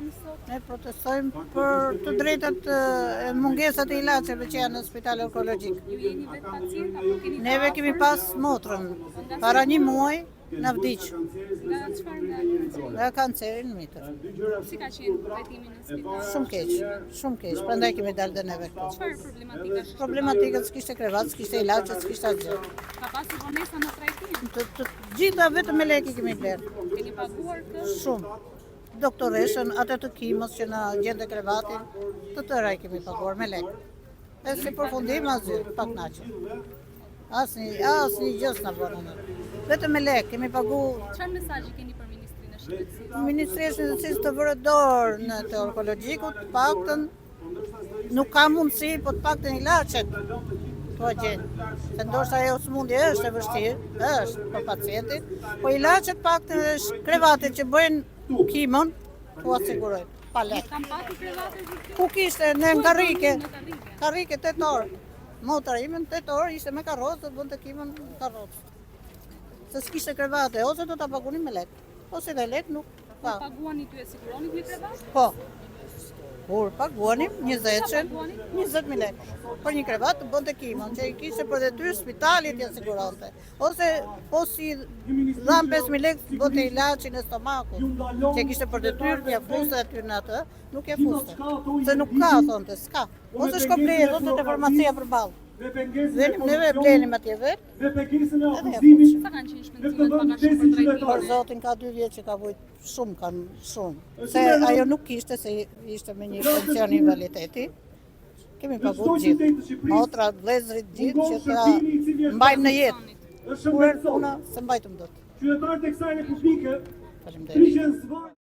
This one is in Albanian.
protestoni sot? Ne protestojmë për të drejtat e mungesat e ilaçeve që janë në spitale onkologjik. Ju jeni vetë pacient apo keni Neve kemi pas motrën, para 1 muaj na vdiq nga çfarë nga kanceri? nga kanceri në mitër. Si ka qenë trajtimi në spital? Shumë keq, prandaj kemi dalë dhe neve këtu. Çfarë problematika është? Problematika s'kishte krevat, s'kishte ilaçe, s'kishte asgjë. Ka pasur vonesa në trajtim? Të gjitha vetëm me lekë kemi blerë. Keni paguar kë? Shumë. Doktoreshën, atë të kimos që na gjente krevatin, të tëra i kemi paguar me lekë. E si përfundim asgjë, pak naçi. Asnjë gjë s'na bënë. Vetëm me lekë kemi pagu. Çfarë mesazhi keni për Ministrinë e Shëndetësisë? Ministria e Shëndetësisë të vërë dorë në të onkologjikut, të paktën nuk ka mundësi, po të paktën ilaçet po gjenë. Se ndoshta ajo sëmundje është e vështirë, është për pacientin, po ilaçet paktën është krevatet që bëjnë kimon, tu asigurojnë. Pa lekë. Kam patur krevate gjithë? Ku kishte në Karrike? Në Karrike. Karrike 8 orë. Motra ime në 8 orë ishte me karrocë, të bënte kimon në karrocë. Se s'kishte krevate, ose do ta pagunim me lekë, ose dhe lekë nuk ka. Paguani ty e siguronit një krevat? Po. Kur paguanim 20 paguani? 20.000 lekë. Për një krevat të bënte kimon, që i kishte për detyrë spitalit ja siguronte. Ose po si dham 5.000 lekë bënte ilaçin e stomakut, që i kishte për detyrë ja fuste aty në atë, nuk ja fuste. Se nuk ka, thonte, s'ka. Ose shko bleje, thote te farmacia përballë. Venim neve blenim atje vetë. Sa kanë qenë shpenzimet paka shumë për trajtim? Për zotin ka 2 vjet që ka vujt, shumë. Se ajo nuk kishte, se ishte me një pension invaliditeti. Kemi pagu gjithë. Motra, vëllezërit gjithë që ta mbajmë në jetë. Kur puna, se mbajtëm dot. Qytetarët e kësaj republike Faleminderit.